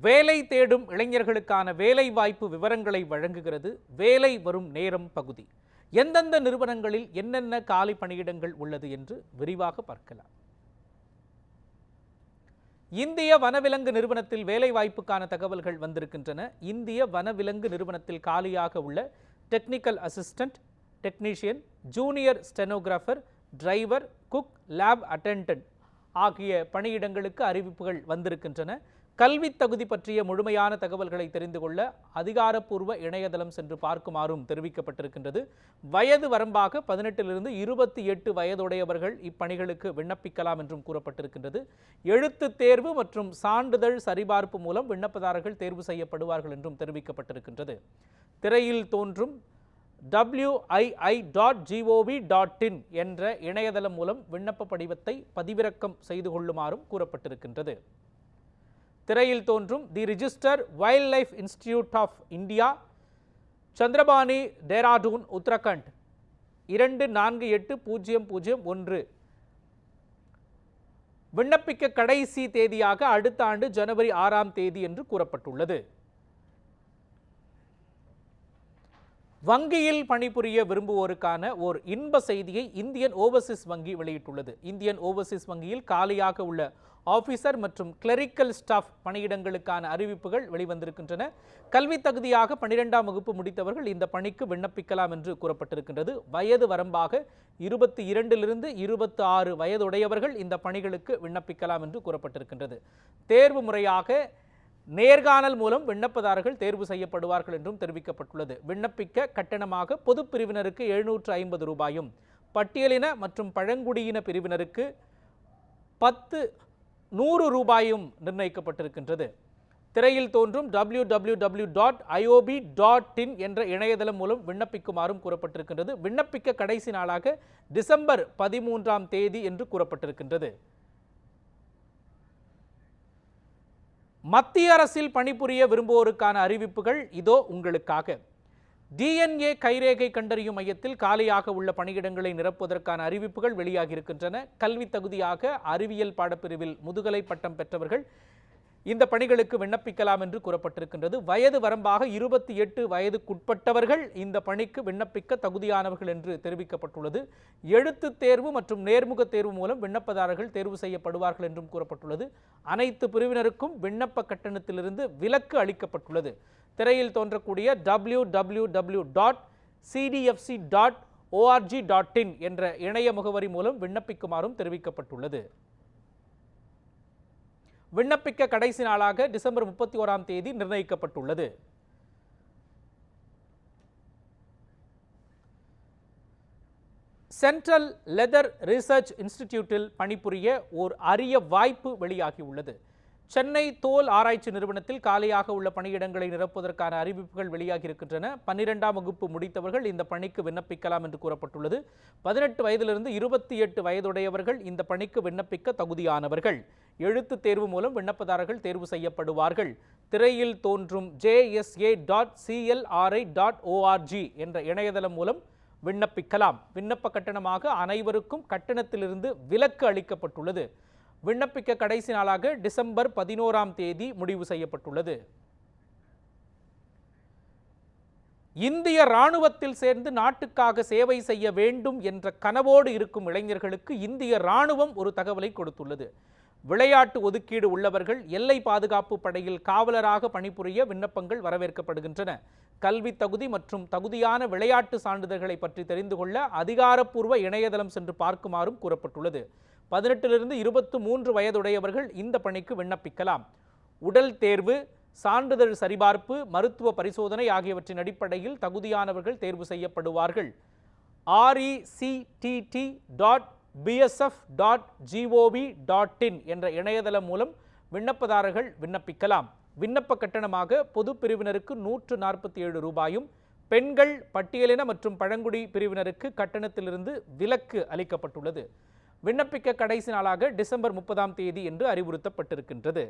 வேலை தேடும் இளைஞர்களுக்கான வேலை வாய்ப்பு விவரங்களை வழங்குகிறது வேலை வரும் நேரம் பகுதி. எந்தெந்த நிறுவனங்களில் என்னென்ன காலி பணியிடங்கள் உள்ளது என்று விரிவாக பார்க்கலாம். இந்திய வனவிலங்கு நிறுவனத்தில் வேலை வாய்ப்புக்கான தகவல்கள் வந்திருக்கின்றன. இந்திய வனவிலங்கு நிறுவனத்தில் காலியாக உள்ள technical assistant, technician, junior stenographer, driver, cook, lab attendant ஆகிய பணியிடங்களுக்கு அறிவிப்புகள் வந்திருக்கின்றன. கல்வி தகுதி பற்றிய முழுமையான தகவல்களை தெரிந்து கொள்ள அதிகாரப்பூர்வ இணையதளம் சென்று பார்க்குமாறும் தெரிவிக்கப்பட்டிருக்கின்றது. வயது வரம்பாக 18 28 வயதுடையவர்கள் இப்பணிகளுக்கு விண்ணப்பிக்கலாம் என்றும் கூறப்பட்டிருக்கின்றது. எழுத்து தேர்வு மற்றும் சான்றிதழ் சரிபார்ப்பு மூலம் விண்ணப்பதாரர்கள் தேர்வு செய்யப்படுவார்கள் என்றும் தெரிவிக்கப்பட்டிருக்கின்றது. திரையில் தோன்றும் wii.gov.in என்ற இணையதளம் மூலம் விண்ணப்ப படிவத்தை பதிவிறக்கம் செய்து கொள்ளுமாறும் கூறப்பட்டிருக்கின்றது. திரையில் தோன்றும் the register wild life institute of India, Chandrabani, Dehradun, Uttarakhand 248001. விண்ணப்பிக்க கடைசி தேதியாக அடுத்த ஆண்டு ஜனவரி 6ஆம் தேதி என்று கூறப்பட்டுள்ளது. வங்கியில் பணிபுரிய விரும்புவோருக்கான ஓர் இன்ப செய்தியை இந்தியன் ஓவர்சீஸ் வங்கி வெளியிட்டுள்ளது. இந்தியன் ஓவர்சீஸ் வங்கியில் காலியாக உள்ள ஆபீசர் மற்றும் கிளரிக்கல் ஸ்டாஃப் பணியிடங்களுக்கான அறிவிப்புகள் வெளிவந்திருக்கின்றன. கல்வி தகுதியாக 12ஆம் வகுப்பு முடித்தவர்கள் இந்த பணிக்கு விண்ணப்பிக்கலாம் என்று கூறப்பட்டிருக்கின்றது. வயது வரம்பாக 22 26 வயதுடையவர்கள் இந்த பணிகளுக்கு விண்ணப்பிக்கலாம் என்று கூறப்பட்டிருக்கின்றது. தேர்வு முறையாக நேர்காணல் மூலம் விண்ணப்பதாரர்கள் தேர்வு செய்யப்படுவார்கள் என்றும் தெரிவிக்கப்பட்டுள்ளது. விண்ணப்பிக்க கட்டணமாக பொது பிரிவினருக்கு 750 ரூபாயும், பட்டியலின மற்றும் பழங்குடியின பிரிவினருக்கு 100 ரூபாயும் நிர்ணயிக்கப்பட்டிருக்கின்றது. திரையில் தோன்றும் www.iob.in என்ற இணையதளம் மூலம் விண்ணப்பிக்குமாறும் கூறப்பட்டிருக்கின்றது. விண்ணப்பிக்க கடைசி நாளாக டிசம்பர் 13ஆம் தேதி என்று கூறப்பட்டிருக்கின்றது. மத்திய அரசில் பணிபுரிய விரும்புவோருக்கான அறிவிப்புகள் இதோ உங்களுக்காக. DNA கைரேகை கண்டறியும் மையத்தில் காலியாக உள்ள பணியிடங்களை நிரப்புவதற்கான அறிவிப்புகள் வெளியாகி இருக்கின்றன. கல்வி தகுதியாக அறிவியல் பாடப்பிரிவில் முதுகலை பட்டம் பெற்றவர்கள் இந்த பணிகளுக்கு விண்ணப்பிக்கலாம் என்று கூறப்பட்டிருக்கின்றது. வயது வரம்பாக 28 வயதுக்குட்பட்டவர்கள் இந்த பணிக்கு விண்ணப்பிக்க தகுதியானவர்கள் என்று தெரிவிக்கப்பட்டுள்ளது. எழுத்து தேர்வு மற்றும் நேர்முக தேர்வு மூலம் விண்ணப்பதாரர்கள் தேர்வு செய்யப்படுவார்கள் என்றும் கூறப்பட்டுள்ளது. அனைத்து பிரிவினருக்கும் விண்ணப்ப கட்டணத்திலிருந்து விலக்கு அளிக்கப்பட்டுள்ளது. திரையில் தோன்றக்கூடிய www.cdfc.org.in என்ற இணைய முகவரி மூலம் விண்ணப்பிக்குமாறும் தெரிவிக்கப்பட்டுள்ளது. விண்ணப்பிக்க கடைசி நாளாக டிசம்பர் 31ஆம் தேதி நிர்ணயிக்கப்பட்டுள்ளது. சென்ட்ரல் லெதர் ரிசர்ச் இன்ஸ்டிடியூட்டில் பணிபுரிய ஓர் அரிய வாய்ப்பு வெளியாகியுள்ளது. சென்னை தோல் ஆராய்ச்சி நிறுவனத்தில் காலியாக உள்ள பணியிடங்களை நிரப்புவதற்கான அறிவிப்புகள் வெளியாகி இருக்கின்றன. 12ஆம் வகுப்பு முடித்தவர்கள் இந்த பணிக்கு விண்ணப்பிக்கலாம் என்று கூறப்பட்டுள்ளது. 18 வயதிலிருந்து 28 வயதுடையவர்கள் இந்த பணிக்கு விண்ணப்பிக்க தகுதியானவர்கள். எழுத்து தேர்வு மூலம் விண்ணப்பதாரர்கள் தேர்வு செய்யப்படுவார்கள். திரையில் தோன்றும் jsa.clri.org என்ற இணையதளம் மூலம் விண்ணப்பிக்கலாம். விண்ணப்ப கட்டணமாக அனைவருக்கும் கட்டணத்திலிருந்து விலக்கு அளிக்கப்பட்டுள்ளது. விண்ணப்பிக்க கடைசி நாளாக டிசம்பர் 11ஆம் தேதி முடிவு செய்யப்பட்டுள்ளது. இந்திய ராணுவத்தில் சேர்ந்து நாட்டுக்காக சேவை செய்ய வேண்டும் என்ற கனவோடு இருக்கும் இளைஞர்களுக்கு இந்திய ராணுவம் ஒரு தகவலை கொடுத்துள்ளது. விளையாட்டு ஒதுக்கீடு உள்ளவர்கள் எல்லை பாதுகாப்பு படையில் காவலராக பணிபுரிய விண்ணப்பங்கள் வரவேற்கப்படுகின்றன. கல்வி தகுதி மற்றும் தகுதியான விளையாட்டு சான்றிதழ்களை பற்றி தெரிந்து கொள்ள அதிகாரப்பூர்வ இணையதளம் சென்று பார்க்குமாறும் கூறப்பட்டுள்ளது. 18 23 வயதுடையவர்கள் இந்த பணிக்கு விண்ணப்பிக்கலாம். உடல் தேர்வு, சான்றிதழ் சரிபார்ப்பு, மருத்துவ பரிசோதனை ஆகியவற்றின் அடிப்படையில் தகுதியானவர்கள் தேர்வு செய்யப்படுவார்கள். rectt.bsf.gov.in என்ற இணையதளம் மூலம் விண்ணப்பதாரர்கள் விண்ணப்பிக்கலாம். விண்ணப்ப கட்டணமாக பொது பிரிவினருக்கு 147 ரூபாயும், பெண்கள், பட்டியலின மற்றும் பழங்குடி பிரிவினருக்கு கட்டணத்திலிருந்து விலக்கு அளிக்கப்பட்டுள்ளது. விண்ணப்பிக்க கடைசி நாளாக டிசம்பர் 30ஆம் தேதி என்று அறிவுறுத்தப்பட்டிருக்கின்றது.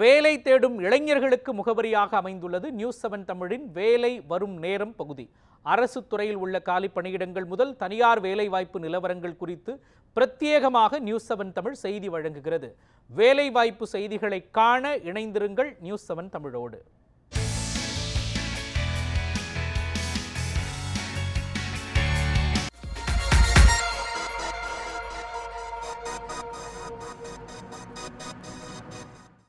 வேலை தேடும் இளைஞர்களுக்கு முகவரியாக அமைந்துள்ளது நியூஸ் 7 தமிழின் வேலை வரும் நேரம் பகுதி. அரசு துறையில் உள்ள காலி பணியிடங்கள் முதல் தனியார் வேலைவாய்ப்பு நிலவரங்கள் குறித்து பிரத்யேகமாக நியூஸ் 7 தமிழ் செய்தி வழங்குகிறது. வேலைவாய்ப்பு செய்திகளை காண இணைந்திருங்கள் நியூஸ் 7 தமிழோடு.